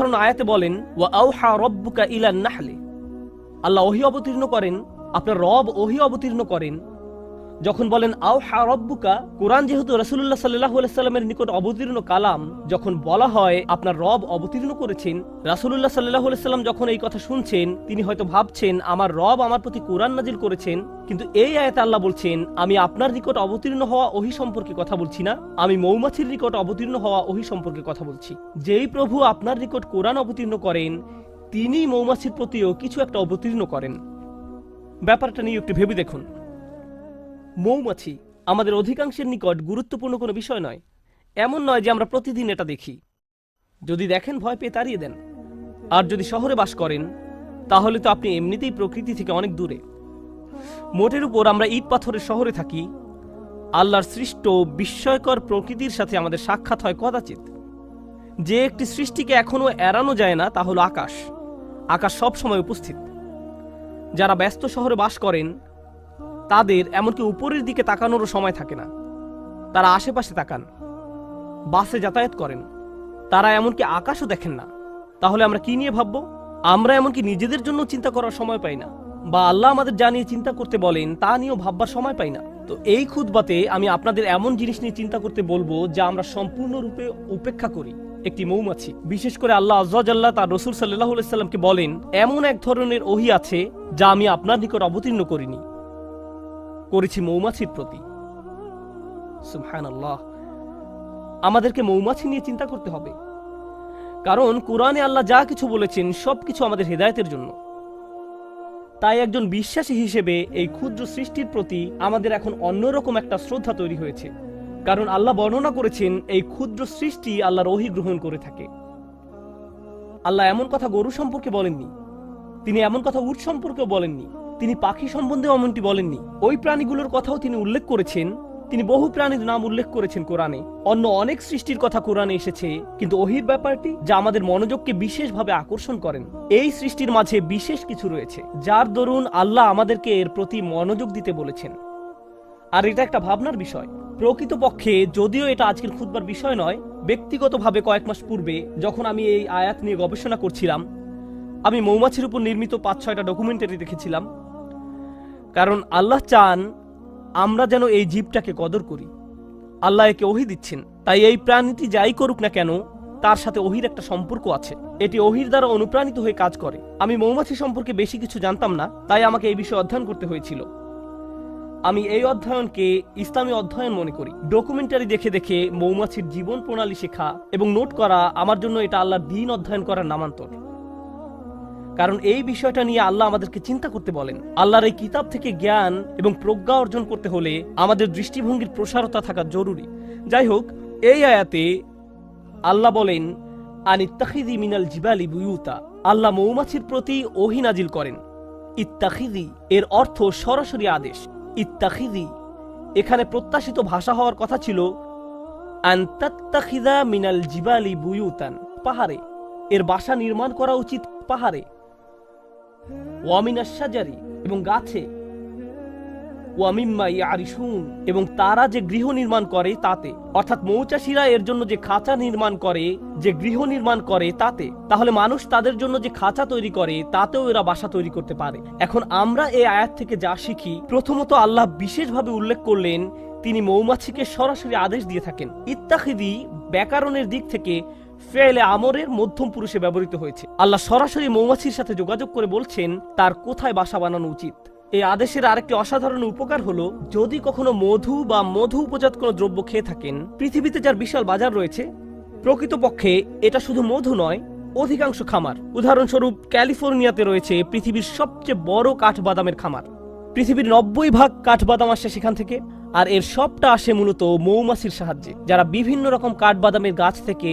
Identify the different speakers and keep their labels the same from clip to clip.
Speaker 1: অন্য আয়াতে বলেন ওয়া আওহা রাব্বুকা ইলান নাহলি, আল্লাহ ওহী অবতীর্ণ করেন, আপনার রব ওহী অবতীর্ণ করেন। যখন বলেন আওহা রাব্বুকা, কোরআন যেহেতু রাসূলুল্লাহ সাল্লাল্লাহু আলাইহি সাল্লামের নিকট অবতীর্ণ কালাম, যখন বলা হয় আপনার রব অবতীর্ণ করেছেন, রাসূলুল্লাহ সাল্লাল্লাহু আলাইহি সাল্লাম যখন এই কথা শুনছেন, তিনি হয়তো ভাবছেন আমার রব আমার প্রতি কোরআন নাজিল করেছেন। কিন্তু এই আয়াতে আল্লাহ বলছেন আমি আপনার নিকট অবতীর্ণ হওয়া ওহী সম্পর্কে কথা বলছি না, আমি মৌমাছির নিকট অবতীর্ণ হওয়া ওহী সম্পর্কে কথা বলছি। যেই প্রভু আপনার নিকট কোরআন অবতীর্ণ করেন, তিনি মৌমাছির প্রতিও কিছু একটা অবতীর্ণ করেন। ব্যাপারটা নিয়ে একটু ভেবে দেখুন। মৌমাছি আমাদের অধিকাংশের নিকট গুরুত্বপূর্ণ কোনো বিষয় নয়। এমন নয় যে আমরা প্রতিদিন এটা দেখি। যদি দেখেন ভয় পেয়ে তাড়িয়ে দেন। আর যদি শহরে বাস করেন তাহলে তো আপনি এমনিতেই প্রকৃতি থেকে অনেক দূরে। মোটের উপর আমরা ইট পাথরের শহরে থাকি। আল্লাহর সৃষ্ট বিস্ময়কর প্রকৃতির সাথে আমাদের সাক্ষাৎ হয় কদাচিৎ। যে একটি সৃষ্টিকে এখনো এড়ানো যায় না তা হলো আকাশ। আকাশ সব সময় উপস্থিত। যারা ব্যস্ত শহরে বাস করেন তাদের এমনকি উপরের দিকে তাকানোরও সময় থাকে না। তারা আশেপাশে তাকান, বাসে যাতায়াত করেন, তারা এমনকি আকাশও দেখেন না। তাহলে আমরা কি নিয়ে ভাববো? আমরা এমনকি নিজেদের জন্য চিন্তা করার সময় পাই না, বা আল্লাহ আমাদের যা নিয়ে চিন্তা করতে বলেন তা নিয়েও ভাববার সময় পাই না। তো এই খুতবাতে আমি আপনাদের এমন জিনিস নিয়ে চিন্তা করতে বলবো যা আমরা সম্পূর্ণরূপে উপেক্ষা করি। একটি মৌমাছি, বিশেষ করে আল্লাহ আযজা ওয়া জাল্লা তার রাসূল সাল্লাল্লাহু আলাইহি সাল্লামকে বলেন এমন এক ধরনের ওহী আছে যা আমি আপনার নিকট অবতীর্ণ করেছি মৌমাছির প্রতি। সুবহানাল্লাহ। আমাদেরকে মৌমাছি নিয়ে চিন্তা করতে হবে, কারণ কোরআনে আল্লাহ যা কিছু বলেছেন সবকিছু আমাদের হেদায়েতের জন্য। তাই একজন বিশ্বাসী হিসেবে এই ক্ষুদ্র সৃষ্টির প্রতি আমাদের এখন অন্যরকম একটা শ্রদ্ধা তৈরি হয়েছে, কারণ আল্লাহ বর্ণনা করেছেন এই ক্ষুদ্র সৃষ্টি আল্লাহর ওহী গ্রহণ করে থাকে। আল্লাহ এমন কথা গরু সম্পর্কে বলেননি, তিনি এমন কথা উট সম্পর্কেও বলেননি, তিনি পাখি সম্বন্ধেও এমনটি বলেননি। ওই প্রাণীগুলোর কথাও তিনি উল্লেখ করেছেন। তিনি বহু প্রাণীর নাম উল্লেখ করেছেন কোরআনে। অন্য অনেক সৃষ্টির কথা কোরআনে এসেছে, কিন্তু ওহীর ব্যাপারটি যা আমাদের মনোযোগকে বিশেষভাবে আকর্ষণ করেন, এই সৃষ্টির মাঝে বিশেষ কিছু রয়েছে যার দরুন আল্লাহ আমাদেরকে এর প্রতি মনোযোগ দিতে বলেছেন। আর এটা একটা ভাবনার বিষয়। প্রকৃতপক্ষে যদিও এটা আজকের খুতবার বিষয় নয়, ব্যক্তিগতভাবে কয়েক মাস পূর্বে যখন আমি এই আয়াত নিয়ে গবেষণা করছিলাম, আমি মৌমাছির উপর নির্মিত ৫-৬টা ডকুমেন্টারি দেখেছিলাম। কারণ আল্লাহ চান আমরা যেন এই জীবটাকে কদর করি। আল্লাহ একে ওহী দিচ্ছেন, তাই এই প্রাণীটি যাই করুক না কেন তার সাথে ওহীর একটা সম্পর্ক আছে। এটি ওহীর দ্বারা অনুপ্রাণিত হয়ে কাজ করে। আমি মৌমাছি সম্পর্কে বেশি কিছু জানতাম না, তাই আমাকে এই বিষয়ে অধ্যয়ন করতে হয়েছিল। আমি এই অধ্যয়নকে ইসলামী অধ্যয়ন মনে করি। ডকুমেন্টারি দেখে দেখে মৌমাছির জীবন প্রণালী শেখা এবং নোট করা আমার জন্য এটা আল্লাহর দ্বীন অধ্যয়ন করার নামান্তর। কারণ এই বিষয়টা নিয়ে আল্লাহ আমাদেরকে চিন্তা করতে বলেন। আল্লাহর এই কিতাব থেকে জ্ঞান এবং প্রজ্ঞা অর্জন করতে হলে আমাদের দৃষ্টিভঙ্গির প্রসারতা থাকা জরুরি। যাই হোক, এই আয়াতে আল্লাহ বলেন আনিত্তাখিযি মিনাল জিবালি বুয়ুতা। আল্লাহ মৌমাছির প্রতি ওহী নাজিল করেন। ইত্তাখিযি এর অর্থ সরাসরি আদেশ। ইত্তাখিযি এখানে প্রত্যাশিত ভাষা হওয়ার কথা ছিল আনতাত্তাখিযা মিনাল জিবালি বুয়ুতান, পাহাড়ে। এর বাসা নির্মাণ করা উচিত পাহাড়ে। ওয়া মিনাশ শাজারি এবং গাছে। ওয়া মিম্মা ইয়ারিশুন এবং তারা যে গৃহ নির্মাণ করে তাতে। অর্থাৎ মৌচাষীরা এর জন্য যে খাঁচা নির্মাণ করে, যে গৃহ নির্মাণ করে তাতে। তাহলে মানুষ তাদের জন্য যে খাঁচা তৈরি করে তাতেও এরা বাসা তৈরি করতে পারে। এখন আমরা এই আয়াত থেকে যা শিখি, প্রথমত আল্লাহ বিশেষভাবে উল্লেখ করলেন তিনি মৌমাছিকে সরাসরি আদেশ দিয়ে থাকেন। ইত্তাখিযি ব্যাকরণের দিক থেকে ফেলে আমরের মধ্যম পুরুষে ব্যবহৃত হয়েছে। আল্লাহ সরাসরি মৌমাছির সাথে যোগাযোগ করে বলছেন তার কোথায় বাসা বানানো উচিত। এই আদেশের আরেকটি অসাধারণ উপকার হলো, যদি কখনো মধু বা মধু উপজাত কোনো দ্রব্য খেয়ে থাকেন, পৃথিবীতে যার বিশাল বাজার রয়েছে, প্রকৃতপক্ষে এটা শুধু মধু নয়, অধিকাংশ খামার। উদাহরণস্বরূপ ক্যালিফোর্নিয়াতে রয়েছে পৃথিবীর সবচেয়ে বড় কাঠবাদামের খামার। পৃথিবীর ৯০% কাঠবাদাম আসে সেখান থেকে। আর এর সবটা আসে মূলত মৌমাছির সাহায্যে, যারা বিভিন্ন রকম কাঠবাদামের গাছ থেকে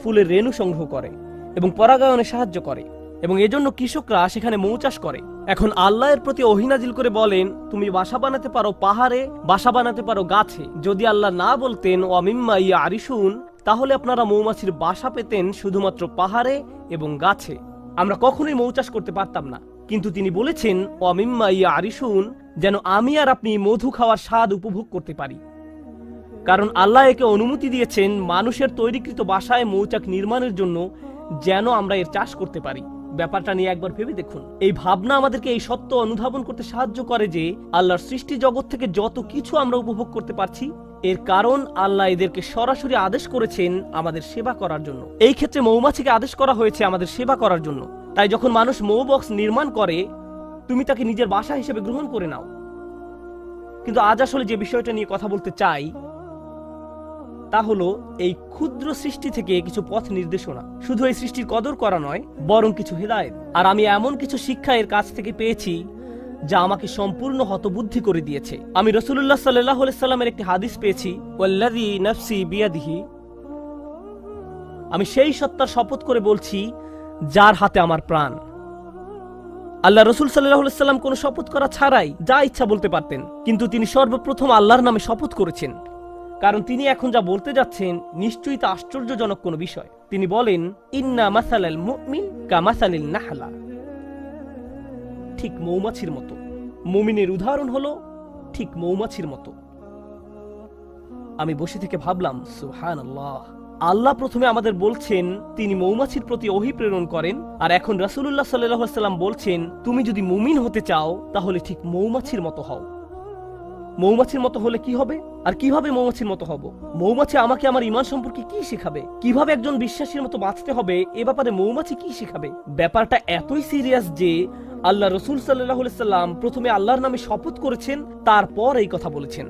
Speaker 1: ফুলের রেণু সংগ্রহ করে এবং পরাগায়নে সাহায্য করে, এবং এজন্য কৃষকরা সেখানে মৌ চাষ করে। এখন আল্লাহর প্রতি ওহী নাজিল করে বলেন তুমি বাসা বানাতে পারো পাহাড়ে, বাসা বানাতে পারো গাছে। যদি আল্লাহ না বলতেন ওয়া মিম্মা ইয়ারিশুন, তাহলে আপনারা মৌমাছির বাসা পেতেন শুধুমাত্র পাহাড়ে এবং গাছে। আমরা কখনোই মৌ চাষ করতে পারতাম না। কিন্তু তিনি বলেছেন ওয়া মিম্মা ইয়ারিশুন, যেন আমি আর আপনি মধু খাওয়ার স্বাদ উপভোগ করতে পারি। কারণ আল্লাহ একে অনুমতি দিয়েছেন মানুষের তৈরিকৃত বাসায় মৌচাক নির্মাণের জন্য, যেন আমরা এর চাষ করতে পারি। ব্যাপারটা নিয়ে একবার ভেবে দেখুন। এই ভাবনা আমাদেরকে এই সত্য অনুধাবন করতে সাহায্য করে যে আল্লাহর সৃষ্টি জগৎ থেকে যত কিছু আমরা উপভোগ করতে পারছি, এর কারণ আল্লাহ এদেরকে সরাসরি আদেশ করেছেন আমাদের সেবা করার জন্য। এই ক্ষেত্রে মৌমাছিকে আদেশ করা হয়েছে আমাদের সেবা করার জন্য। তাই যখন মানুষ মৌ বক্স নির্মাণ করে, তুমি তাকে নিজের বাসা হিসেবে গ্রহণ করে নাও। কিন্তু আজ আসলে যে বিষয়টা নিয়ে কথা বলতে চাই তা হলো এই ক্ষুদ্র সৃষ্টি থেকে কিছু পথ নির্দেশনা। শুধু এই সৃষ্টির কদর করা নয়, বরং কিছু হেদায়েত। আর আমি এমন কিছু শিক্ষা এর কাছ থেকে পেয়েছি যা আমাকে সম্পূর্ণ হতবুদ্ধি করে দিয়েছে। আমি রাসূলুল্লাহ সাল্লাল্লাহু আলাইহি সাল্লামের একটি হাদিস পেয়েছি, ওয়াল্লাযী নাফসি বিয়াদিহি, আমি সেই সত্তার শপথ করে বলছি যার হাতে আমার প্রাণ। আল্লাহ রাসূল সাল্লাল্লাহু আলাইহি সাল্লাম কোনো শপথ করা ছাড়াই যা ইচ্ছা বলতে পারতেন, কিন্তু তিনি সর্বপ্রথম আল্লাহর নামে শপথ করেছেন, কারণ তিনি এখন যা বলতে যাচ্ছেন নিশ্চয়ই তা আশ্চর্যজনক কোনো বিষয়। তিনি বলেন, ইন্না মাসালাল মুমিন কামাসালিল নাহলা, ঠিক মৌমাছির মতো। মুমিনের উদাহরণ হলো ঠিক মৌমাছির মতো। আমি বসে থেকে ভাবলাম, সুবহানাল্লাহ, আল্লাহ প্রথমে আমাদের বলছেন তিনি মৌমাছির প্রতি ওহী প্রেরণ করেন, আর এখন রাসূলুল্লাহ সাল্লাল্লাহু আলাইহি সাল্লাম বলছেন তুমি যদি মুমিন হতে চাও তাহলে ঠিক মৌমাছির মতো হও। মৌমাছির মতো হলে কি হবে, আর কিভাবে মৌমাছির মতো হব? মৌমাছি আমাকে আমার ঈমান সম্পর্কে কি শেখাবে? কিভাবে একজন বিশ্বাসীর মতো বাঁচতে হবে এ ব্যাপারে মৌমাছি কি শেখাবে? ব্যাপারটা এতই সিরিয়াস যে আল্লাহ রাসূল সাল্লাল্লাহু আলাইহি সাল্লাম প্রথমে আল্লাহর নামে শপথ করেছেন, তারপর এই কথা বলেছেন।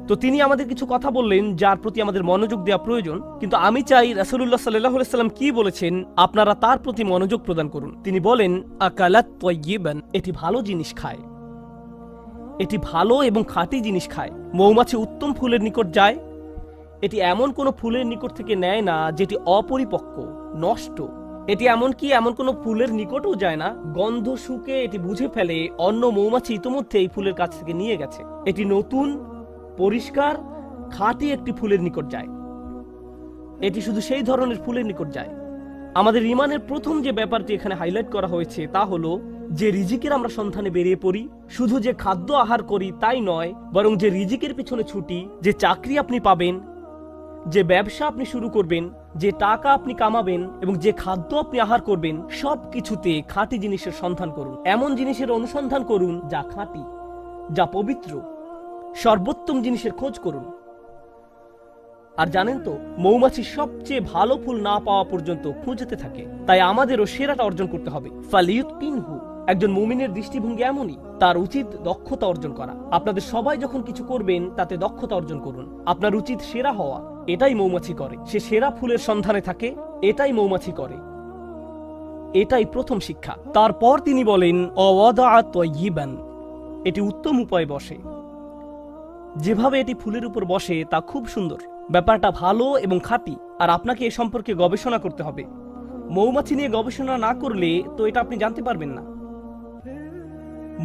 Speaker 1: তো তিনি আমাদের কিছু কথা বললেন যার প্রতি আমাদের মনোযোগ দেওয়া প্রয়োজন, কিন্তু আমি চাই রাসূলুল্লাহ সাল্লাল্লাহু আলাইহি সাল্লাম কি বলেছেন আপনারা তার প্রতি মনোযোগ প্রদান করুন। তিনি বলেন, আকালাত তাইয়িবান, এটি ভালো জিনিস খায়, এটি ভালো এবং খাঁটি জিনিস খায়। মৌমাছি উত্তম ফুলের নিকট যায়, এটি এমন কোনো ফুলের নিকট থেকে নেয় না যেটি অপরিপক্ক, নষ্ট। এটি এমনকি এমন কোনো ফুলের নিকটও যায় না, গন্ধ শুকে এটি বুঝে ফেলে অন্য মৌমাছি ইতিমধ্যে এই ফুলের কাছ থেকে নিয়ে গেছে। এটি নতুন, পরিষ্কার, খাঁটি একটি ফুলের নিকট যায়। এটি শুধু সেই ধরনের ফুলের নিকট যায়। আমাদের ঈমানের প্রথম যে ব্যাপারটি এখানে হাইলাইট করা হয়েছে তা হলো যে রিজিকের আমরা সন্ধানে বেরিয়ে পড়ি, শুধু যে খাদ্য আহার করি তাই নয়, বরং যে রিজিকের পিছনে ছুটি, যে চাকরি আপনি পাবেন, যে ব্যবসা আপনি শুরু করবেন, যে টাকা আপনি কামাবেন এবং যে খাদ্য আপনি আহার করবেন, সব কিছুতে খাঁটি জিনিসের সন্ধান করুন। এমন জিনিসের অনুসন্ধান করুন যা খাঁটি, যা পবিত্র। সর্বোত্তম জিনিসের খোঁজ করুন। আর জানেন তো, মৌমাছি সবচেয়ে ভালো ফুল না পাওয়া পর্যন্ত খুঁজতে থাকে। তাই আমাদেরও সেরাটা অর্জন করতে হবে। ফালিয়ুতকিনহু, একজন মুমিনের দৃষ্টিভঙ্গি এমনই, তার উচিত দক্ষতা অর্জন করা। আপনাদের সবাই যখন কিছু করবেন তাতে দক্ষতা অর্জন করুন। আপনার উচিত সেরা হওয়া, এটাই মৌমাছি করে। সে সেরা ফুলের সন্ধানে থাকে, এটাই মৌমাছি করে। এটাই প্রথম শিক্ষা। তারপর তিনি বলেন, অওয়াদা তাইয়িবান, এটি উত্তম উপায়ে বসে। যেভাবে এটি ফুলের উপর বসে তা খুব সুন্দর। ব্যাপারটা ভালো এবং খাঁটি। আর আপনাকে এ সম্পর্কে গবেষণা করতে হবে। মৌমাছি নিয়ে গবেষণা না করলে তো এটা আপনি জানতে পারবেন না।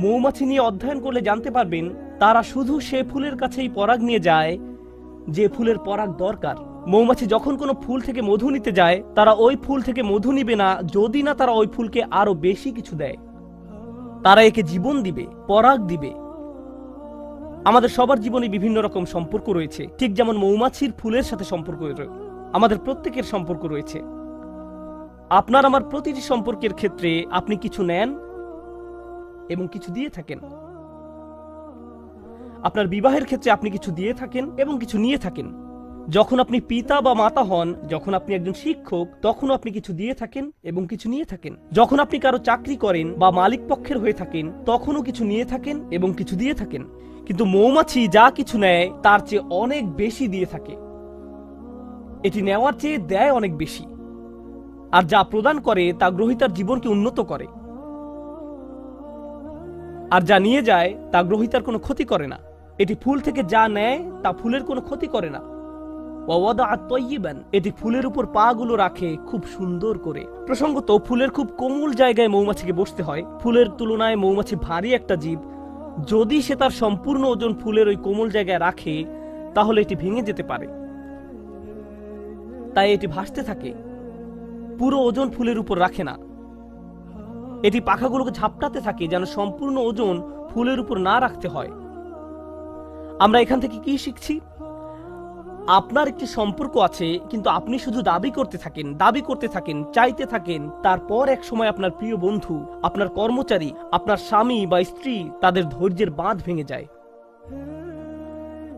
Speaker 1: মৌমাছি নিয়ে অধ্যয়ন করলে জানতে পারবেন তারা শুধু সে ফুলের কাছেই পরাগ নিয়ে যায় যে ফুলের পরাগ দরকার। মৌমাছি যখন কোনো ফুল থেকে মধু নিতে যায়, তারা ওই ফুল থেকে মধু নিবে না যদি না তারা ওই ফুলকে আরো বেশি কিছু দেয়। তারা একে জীবন দিবে, পরাগ দিবে। আমাদের সবার জীবনে বিভিন্ন রকম সম্পর্ক রয়েছে, ঠিক যেমন মৌমাছির ফুলের সাথে সম্পর্ক আমাদের প্রত্যেকের সম্পর্ক রয়েছে। আপনার আমার প্রতিটি সম্পর্কের ক্ষেত্রে আপনি কিছু নেন এবং কিছু দিয়ে থাকেন। আপনার বিবাহের ক্ষেত্রে আপনি কিছু দিয়ে থাকেন এবং কিছু নিয়ে থাকেন। যখন আপনি পিতা বা মাতা হন, যখন আপনি একজন শিক্ষক, তখনও আপনি কিছু দিয়ে থাকেন এবং কিছু নিয়ে থাকেন। যখন আপনি কারো চাকরি করেন বা মালিক পক্ষের হয়ে থাকেন, তখনও কিছু নিয়ে থাকেন এবং কিছু দিয়ে থাকেন। কিন্তু মৌমাছি যা কিছু নেয় তার চেয়ে অনেক বেশি দিয়ে থাকে। এটি নেওয়ার চেয়ে দেয় অনেক বেশি। আর যা প্রদান করে তা গ্রহীতার জীবনকে উন্নত করে। আর যা নিয়ে যায় তা গ্রহীতার কোনো ক্ষতি করে না। এটি ফুল থেকে যা নেয় তা ফুলের কোনো ক্ষতি করে না। এটি ফুলের উপর পা গুলো রাখে খুব সুন্দর করে। প্রসঙ্গত, ফুলের খুব কোমল জায়গায় মৌমাছিকে বসতে হয়। ফুলের তুলনায় মৌমাছি ভারী একটা জীব। যদি সে তার সম্পূর্ণ ওজন ফুলের ওই কোমল জায়গায় রাখে তাহলে এটি ভেঙে যেতে পারে। তাই এটি ভাসতে থাকে, পুরো ওজন ফুলের উপর রাখে না। এটি পাখাগুলোকে ঝাপটাতে থাকে যেন সম্পূর্ণ ওজন ফুলের উপর না রাখতে হয়। আমরা এখান থেকে কি শিখছি? আপনার একটি সম্পর্ক আছে, কিন্তু আপনি শুধু দাবি করতে থাকেন, চাইতে থাকেন। তারপর এক সময় আপনার প্রিয় বন্ধু, আপনার কর্মচারী, আপনার স্বামী বা স্ত্রী, তাদের ধৈর্যের বাঁধ ভেঙে যায়।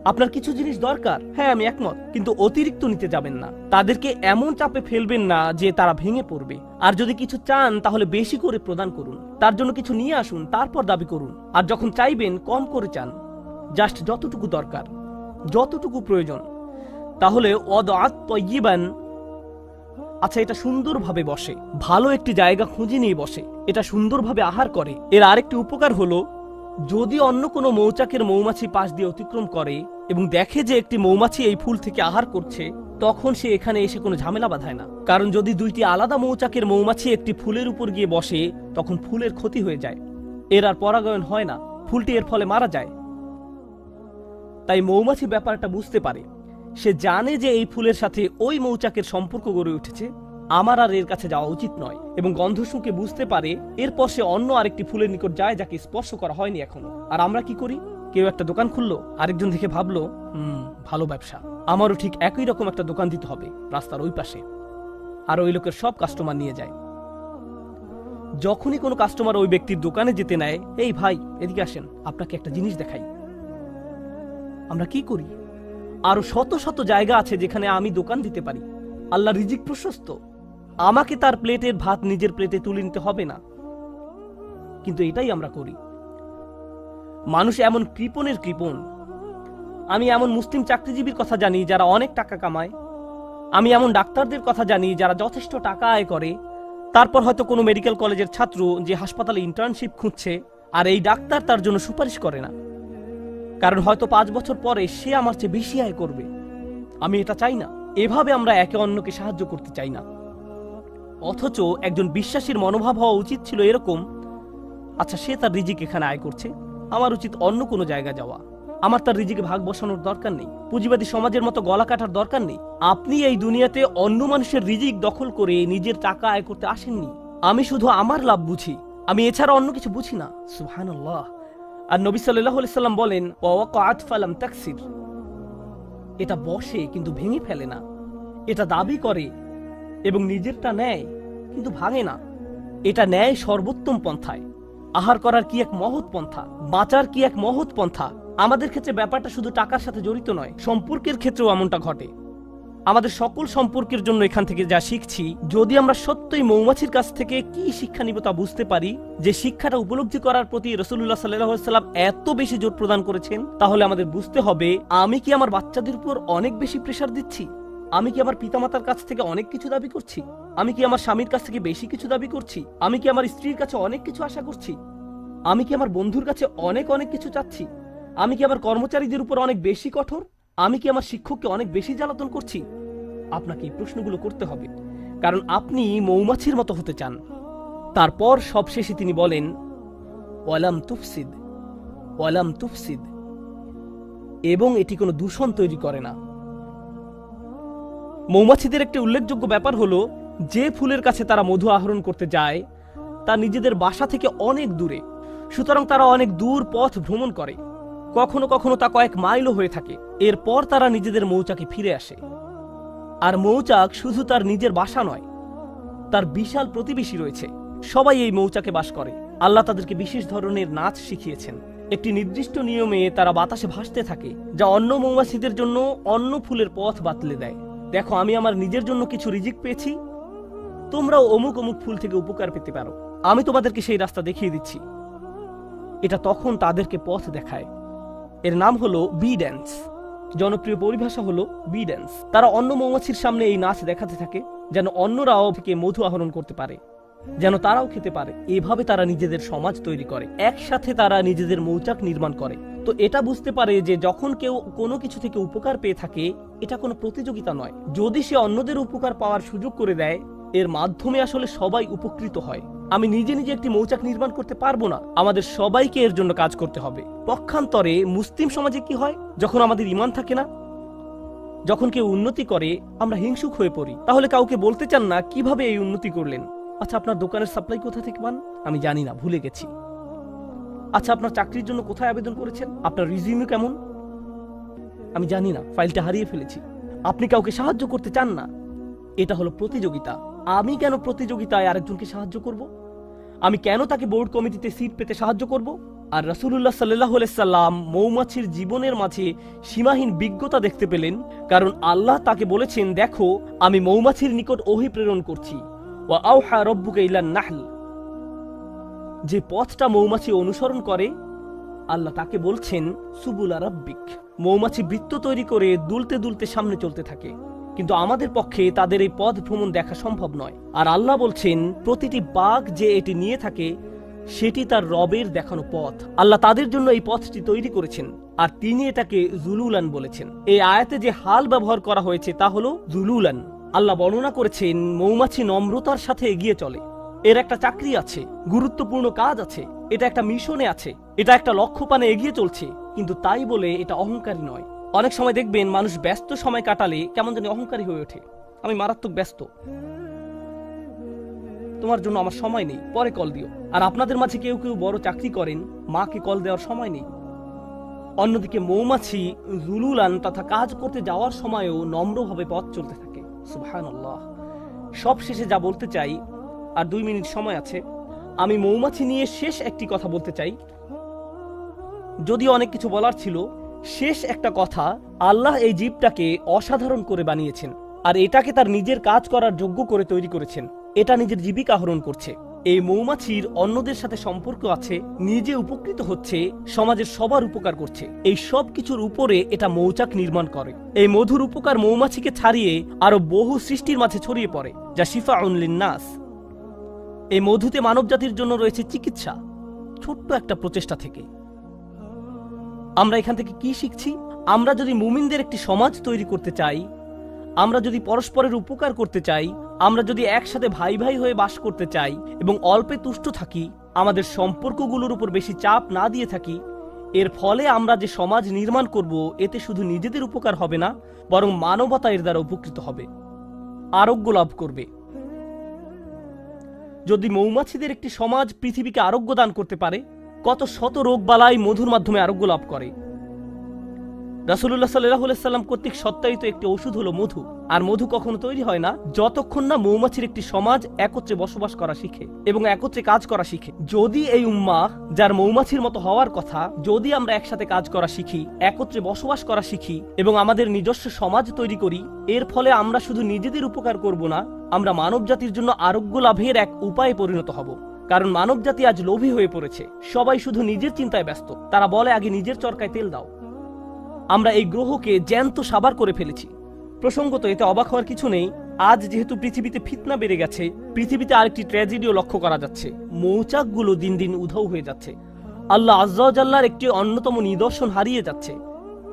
Speaker 1: আপনার কিছু জিনিস দরকার, হ্যাঁ আমি একমত, কিন্তু অতিরিক্ত নিতে যাবেন না। তাদেরকে এমন চাপে ফেলবেন না যে তারা ভেঙে পড়বে। আর যদি কিছু চান তাহলে বেশি করে প্রদান করুন। তার জন্য কিছু নিয়ে আসুন, তারপর দাবি করুন। আর যখন চাইবেন কম করে চান, জাস্ট যতটুকু দরকার, যতটুকু প্রয়োজন। তাহলে ওয়াদআত তাইয়িবান, আচ্ছা এটা সুন্দরভাবে বসে, ভালো একটি জায়গা খুঁজে নিয়ে বসে, এটা সুন্দরভাবে আহার করে। এর আরেকটি উপকার হলো, যদি অন্য কোনো মৌচাকের মৌমাছি পাশ দিয়ে অতিক্রম করে এবং দেখে যে একটি মৌমাছি এই ফুল থেকে আহার করছে, তখন সে এখানে এসে কোনো ঝামেলা বাঁধায় না। কারণ যদি দুইটি আলাদা মৌচাকের মৌমাছি একটি ফুলের উপর গিয়ে বসে, তখন ফুলের ক্ষতি হয়ে যায়, এর আর পরাগায়ন হয় না, ফুলটি এর ফলে মারা যায়। তাই মৌমাছি ব্যাপারটা বুঝতে পারে, সে জানে যে এই ফুলের সাথে ওই মৌচাকের সম্পর্ক গড়ে উঠেছে, আমার আর এর কাছে যাওয়া উচিত নয়। এবং গন্ধ শুঁকে বুঝতে পারে, এরপর সে অন্য আরেকটি ফুলের নিকট যায় যাকে স্পর্শ করা হয়নি এখনো। আর আমরা কি করি? কেউ একটা দোকান খুললো, আরেকজন দেখে ভাবলো ভালো ব্যবসা, আমারও ঠিক একই রকম একটা দোকান দিতে হবে রাস্তার ওই পাশে। আর ওই লোকের সব কাস্টমার নিয়ে যায়। যখনই কোনো কাস্টমার ওই ব্যক্তির দোকানে যেতে নেয়, এই ভাই এদিকে আসেন, আপনাকে একটা জিনিস দেখাই। আমরা কি করি? আরো শত শত জায়গা আছে যেখানে আমি দোকান দিতে পারি। আল্লাহ রিজিক প্রশস্ত, আমাকে তার প্লেটের ভাত নিজের প্লেটে তুলে নিতে হবে না, কিন্তু এটাই আমরা করি। মানুষ এমন কৃপণের কৃপণ। আমি এমন মুসলিম চাকরিজীবীর কথা জানি যারা অনেক টাকা কামায়, আমি এমন ডাক্তারদের কথা জানি যারা যথেষ্ট টাকা আয় করে, তারপর হয়তো কোনো মেডিকেল কলেজের ছাত্র যে হাসপাতালে ইন্টার্নশিপ খুঁজছে, আর এই ডাক্তার তার জন্য সুপারিশ করে না, কারণ হয়তো 5 বছর পরে সে আমার চেয়ে বেশি আয় করবে। আমি এটা চাই না। এভাবে আমরা একে অন্যকে সাহায্য করতে চাই না। অথচ একজন বিশ্বাসীর মনোভাব হওয়া উচিত ছিল এরকম, আচ্ছা সে তার রিজিক এখানে আয় করছে, আমার উচিত অন্য কোনো জায়গা যাওয়া, আমার তার রিজিকে ভাগ বসানোর দরকার নেই, পুঁজিবাদী সমাজের মতো গলা কাটার দরকার নেই। আপনি এই দুনিয়াতে অন্য মানুষের রিজিক দখল করে নিজের টাকা আয় করতে আসেননি। আমি শুধু আমার লাভ বুঝি, আমি এছাড়া অন্য কিছু বুঝি না। সুবহানাল্লাহ। আর নবী সাল্লাল্লাহু আলাইহি সাল্লাম বলেন, ওয়াকাআত ফালাম তাকসির, এটা বসে কিন্তু ভেঙে ফেলে না, এটা দাবি করে এবং নিজেরটা নেয় কিন্তু ভাঙে না। এটা নেয় সর্বোত্তম পন্থায়। আহার করার কি এক মহৎ পন্থা, বাঁচার কি এক মহৎ পন্থা। আমাদের ক্ষেত্রে ব্যাপারটা শুধু টাকার সাথে জড়িত নয়, সম্পর্কের ক্ষেত্রেও এমনটা ঘটে। আমাদের সকল সম্পর্কের জন্য এখান থেকে যা শিখছি, যদি আমরা সত্যই মৌমাছির কাছ থেকে কি শিক্ষা নিব তা বুঝতে পারি, যে শিক্ষাটা উপলব্ধি করার প্রতি রাসূলুল্লাহ সাল্লাল্লাহু আলাইহি ওয়াসাল্লাম এত বেশি জোর প্রদান করেছেন, তাহলে আমাদের বুঝতে হবে, আমি কি আমার বাচ্চাদের উপর অনেক বেশি প্রেসার দিচ্ছি? আমি কি আমার পিতামাতার কাছ থেকে অনেক কিছু দাবি করছি? আমি কি আমার স্বামীর কাছ থেকে বেশি কিছু দাবি করছি? আমি কি আমার স্ত্রীর কাছে অনেক কিছু আশা করছি? আমি কি আমার বন্ধুর কাছে অনেক অনেক কিছু চাচ্ছি? আমি কি আমার কর্মচারীদের উপর অনেক বেশি কঠোর? আমি কি আমার শিক্ষককে অনেক বেশি জ্বালাতন করছি? আপনাকে এই প্রশ্নগুলো করতে হবে, কারণ আপনি মৌমাছির মতো হতে চান। তারপর সবশেষে তিনি বলেন, ওয়ালাম তুফসিদ, ওয়ালাম তুফসিদ, এবং এটি কোনো দূষণ তৈরি করে না। মৌমাছিদের একটি উল্লেখযোগ্য ব্যাপার হলো, যে ফুলের কাছে তারা মধু আহরণ করতে যায় তা নিজেদের বাসা থেকে অনেক দূরে, সুতরাং তারা অনেক দূর পথ ভ্রমণ করে, কখনো কখনো তা কয়েক মাইলও হয়ে থাকে। এরপর তারা নিজেদের মৌচাকে ফিরে আসে। আর মৌচাক শুধু তার নিজের বাসা নয়, তার বিশাল প্রতিবেশী রয়েছে, সবাই এই মৌচাকে বাস করে। আল্লাহ তাদেরকে বিশেষ ধরনের নাচ শিখিয়েছেন। একটি নির্দিষ্ট নিয়মে তারা বাতাসে ভাসতে থাকে, যা অন্য মৌমাছিদের জন্য অন্য ফুলের পথ বাতলে দেয়। দেখো, আমি আমার নিজের জন্য কিছু রিজিক পেয়েছি, তোমরাও অমুক অমুক ফুল থেকে উপকার পেতে পারো, আমি তোমাদেরকে সেই রাস্তা দেখিয়ে দিচ্ছি। এটা তখন তাদেরকে পথ দেখায়। এর নাম হলো বি ড্যান্স। জনপ্রিয় পরিভাষা হলো বি ড্যান্স। তারা অন্য মৌমাছির সামনে এই নাচ দেখাতে থাকে, যেন অন্যরাও থেকে মধু আহরণ করতে পারে, যেন তারাও খেতে পারে। এভাবে তারা নিজেদের সমাজ তৈরি করে, একসাথে তারা নিজেদের মৌচাক নির্মাণ করে। তো এটা বুঝতে পারে যে যখন কেউ কোনো কিছু থেকে উপকার পেয়ে থাকে, এটা কোনো প্রতিযোগিতা নয়। যদি সে অন্যদের উপকার পাওয়ার সুযোগ করে দেয়, এর মাধ্যমে আসলে সবাই উপকৃত হয়। আমি নিজে নিজে একটি মৌচাক নির্মাণ করতে পারবো না, আমাদের সবাইকে এর জন্য কাজ করতে হবে। পক্ষান্তরে মুসলিম সমাজে কি হয়, যখন আমাদের ঈমান থাকে না, যখন কেউ উন্নতি করে আমরা হিংসুক হয়ে পড়ি। তাহলে কাউকে বলতে চান না কিভাবে এই উন্নতি করলেন। আচ্ছা, আপনার দোকানের সাপ্লাই কোথা থেকে পান? আমি জানি না, ভুলে গেছি। আচ্ছা, আপনার চাকরির জন্য কোথায় আবেদন করেছেন? আপনার রিজিউমে কেমন? আমি জানি না, ফাইলটা হারিয়ে ফেলেছি। আপনি কাউকে সাহায্য করতে চান না। এটা হলো প্রতিযোগিতা। আমি কেন প্রতিযোগিতায় আরেকজনকে সাহায্য করব? আমি কেন তাকে বোর্ড কমিটিতে সিট পেতে সাহায্য করব? আর রাসূলুল্লাহ সাল্লাল্লাহু আলাইহি সাল্লাম মৌমাছির জীবনের মাঝে সীমাহীন বিজ্ঞতা দেখতে পেলেন, কারণ আল্লাহ তাকে বলেছেন, দেখো আমি মৌমাছির নিকট ওহী প্রেরণ করছি। ওয়া আওহা রাব্বুকা ইলান নাহল, যে পথটা মৌমাছি অনুসরণ করে আল্লাহ তাকে বলছেন সুবুলা রাব্বিক। মৌমাছি বৃত্ত তৈরি করে দুলতে দুলতে সামনে চলতে থাকে, কিন্তু আমাদের পক্ষে তাদের এই পথ ভ্রমণ দেখা সম্ভব নয়। আর আল্লাহ বলছেন প্রতিটি বাঘ যে এটি নিয়ে থাকে সেটি তার রবের দেখানো পথ। আল্লাহ তাদের জন্য এই পথটি তৈরি করেছেন, আর তিনি এটাকে জুলুলান বলেছেন। এই আয়াতে যে হাল ব্যবহার করা হয়েছে তা হলো জুলুলান। আল্লাহ বর্ণনা করেছেন মৌমাছি নম্রতার সাথে এগিয়ে চলে। এর একটা চাকরি আছে, গুরুত্বপূর্ণ কাজ আছে, এটা একটা মিশনে আছে, এটা একটা লক্ষ্য পানে এগিয়ে চলছে, কিন্তু তাই বলে এটা অহংকারী নয়। অনেক সময় দেখবেন মানুষ ব্যস্ত সময় কাটালে কেমন জানি অহংকারী হয়ে ওঠে। আমি মারাত্মক ব্যস্ত, তোমার জন্য আমার সময় নেই, পরে কল দিও। আর আপনাদের মাঝে কেউ কেউ বড় চাকরি করেন, মাকে কল দেওয়ার সময় নেই। অন্যদিকে মৌমাছি জুলুলান তথা কাজ করতে যাওয়ার সময়ও নম্রভাবে পথ চলতে থাকে। সুবহানাল্লাহ। সব শেষে যা বলতে চাই, আর 2 মিনিট সময় আছে, আমি মৌমাছি নিয়ে শেষ একটি কথা বলতে চাই। যদিও অনেক কিছু বলার ছিল, শেষ একটা কথা, আল্লাহ এই জীবটাকে অসাধারণ করে বানিয়েছেন, আর এটাকে তার নিজের কাজ করার যোগ্য করে তৈরি করেছেন। এটা নিজের জীবিকা আহরণ করছে। এই মৌমাছির অন্যদের সাথে সম্পর্ক আছে, নিজে উপকৃত হচ্ছে, সমাজের সবার উপকার করছে। এই সব কিছুর উপরে এটা মৌচাক নির্মাণ করে। এই মধুর উপকার মৌমাছিকে ছাড়িয়ে আরো বহু সৃষ্টির মাঝে ছড়িয়ে পড়ে, যা শিফাউন লিন্নাস। এই মধুতে মানবজাতির জন্য রয়েছে চিকিৎসা, ছোট্ট একটা প্রচেষ্টা থেকে। আমরা এখান থেকে কি শিখছি? আমরা যদি মুমিনদের একটি সমাজ তৈরি করতে চাই, আমরা যদি পরস্পরের উপকার করতে চাই, আমরা যদি একসাথে ভাই ভাই হয়ে বাস করতে চাই এবং অল্পে তুষ্ট থাকি, আমাদের সম্পর্কগুলোর উপর বেশি চাপ না দিয়ে থাকি, এর ফলে আমরা যে সমাজ নির্মাণ করব, এতে শুধু নিজেদের উপকার হবে না, বরং মানবতা এর দ্বারা উপকৃত হবে, আরোগ্য লাভ করবে। যদি মৌমাছিদের একটি সমাজ পৃথিবীকে আরোগ্য দান করতে পারে, কত শত রোগ বালাই মধুর মাধ্যমে আরোগ্য লাভ করে। রাসূলুল্লাহ সাল্লাল্লাহু আলাইহি সাল্লাম কর্তৃক সত্যায়িত একটি ওষুধ হলো মধু। আর মধু কখনো তৈরি হয় না যতক্ষণ না মৌমাছির একটি সমাজ একত্রে বসবাস করা শিখে এবং একত্রে কাজ করা শিখে। যদি এই উম্মাহ, যার মৌমাছির মতো হওয়ার কথা, যদি আমরা একসাথে কাজ করা শিখি, একত্রে বসবাস করা শিখি এবং আমাদের নিজস্ব সমাজ তৈরি করি, এর ফলে আমরা শুধু নিজেদের উপকার করব না, আমরা মানব জাতির জন্য আরোগ্য লাভের এক উপায়ে পরিণত হব। কারণ মানব জাতি আজ লোভী হয়ে পড়েছে, সবাই শুধু নিজের চিন্তায় ব্যস্ত। তারা বলে আগে নিজের চরকায় তেল দাও। আমরা এই গ্রহকে জ্যান্ত সাবার করে ফেলেছি। প্রসঙ্গত এতে অবাক হওয়ার কিছু নেই। আজ যেহেতু পৃথিবীতে ফিতনা বেড়ে গেছে, পৃথিবীতে আরেকটি ট্র্যাজেডিও লক্ষ্য করা যাচ্ছে। মৌচাকগুলো দিন দিন উধাও হয়ে যাচ্ছে। আল্লাহ আজ্জা ওয়া জাল্লার একটি অন্যতম নিদর্শন হারিয়ে যাচ্ছে,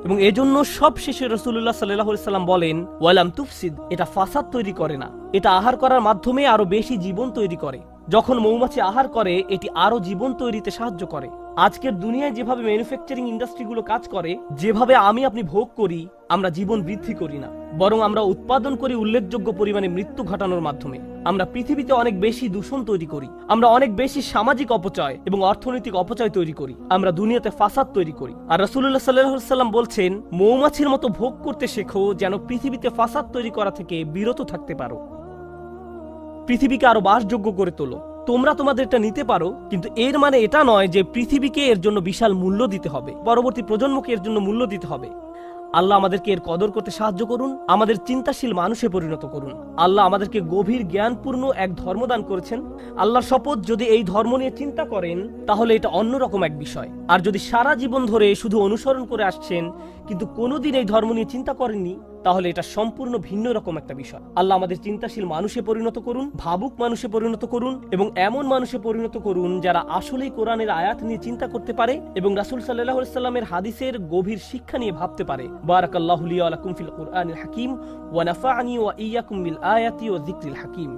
Speaker 1: এবং এজন্য সব শেষে রাসূলুল্লাহ সাল্লাল্লাহু আলাইহি সাল্লাম বলেন, ওয়ালাম তুফসিদ, এটা ফাসাদ তৈরি করে না, এটা আহার করার মাধ্যমে আরো বেশি জীবন তৈরি করে। যখন মৌমাছি আহার করে, এটি আরো জীবন তৈরিতে সাহায্য করে। আজকের দুনিয়ায় যেভাবে ম্যানুফ্যাকচারিং ইন্ডাস্ট্রিগুলো কাজ করে, যেভাবে আমি আপনি ভোগ করি, আমরা জীবন বৃদ্ধি করি না, বরং আমরা উৎপাদন করি উল্লেখযোগ্য পরিমাণে মৃত্যু ঘটানোর মাধ্যমে। আমরা পৃথিবীতে অনেক বেশি দূষণ তৈরি করি, আমরা অনেক বেশি সামাজিক অপচয় এবং অর্থনৈতিক অপচয় তৈরি করি, আমরা দুনিয়াতে ফাসাদ তৈরি করি। আর রাসূলুল্লাহ সাল্লাল্লাহু আলাইহি সাল্লাম বলছেন, মৌমাছির মতো ভোগ করতে শেখো, যেন পৃথিবীতে ফাসাদ তৈরি করা থেকে বিরত থাকতে পারো, পৃথিবীকে আরো বাসযোগ্য করে তোলো। তোমরা তোমাদেরটা নিতে পারো, কিন্তু এর মানে এটা নয় যে পৃথিবীকে এর জন্য বিশাল মূল্য দিতে হবে, পরবর্তী প্রজন্মকে এর জন্য মূল্য দিতে হবে। আল্লাহ আমাদেরকে এর কদর করতে সাহায্য করুন, আমাদের চিন্তাশীল মানুষে পরিণত করুন। আল্লাহ আমাদেরকে গভীর জ্ঞানপূর্ণ এক ধর্ম দান করেছেন। আল্লাহর শপথ, যদি এই ধর্ম নিয়ে চিন্তা করেন তাহলে এটা অন্যরকম এক বিষয়। আর যদি সারা জীবন ধরে শুধু অনুসরণ করে আসছেন কিন্তু কোনোদিন এই ধর্ম নিয়ে চিন্তা করেননি, তাহলে এটা সম্পূর্ণ ভিন্ন রকম একটা বিষয়। আল্লাহ আমাদের চিন্তাশীল মানুষে পরিণত করুন, ভাবুক মানুষে পরিণত করুন, এবং এমন মানুষে পরিণত করুন যারা আসলেই কোরআনের আয়াত নিয়ে চিন্তা করতে পারে এবং রাসূল সাল্লাল্লাহু আলাইহি সাল্লামের হাদিসের গভীর শিক্ষা নিয়ে ভাবতে পারে। বারাকাল্লাহু লি ওয়া লাকুম ফিল কুরআনিল হাকীম ওয়া নাফা'নি ওয়া ইয়্যাকুম বিল আয়াতি ওয়া যিকরিল হাকীম।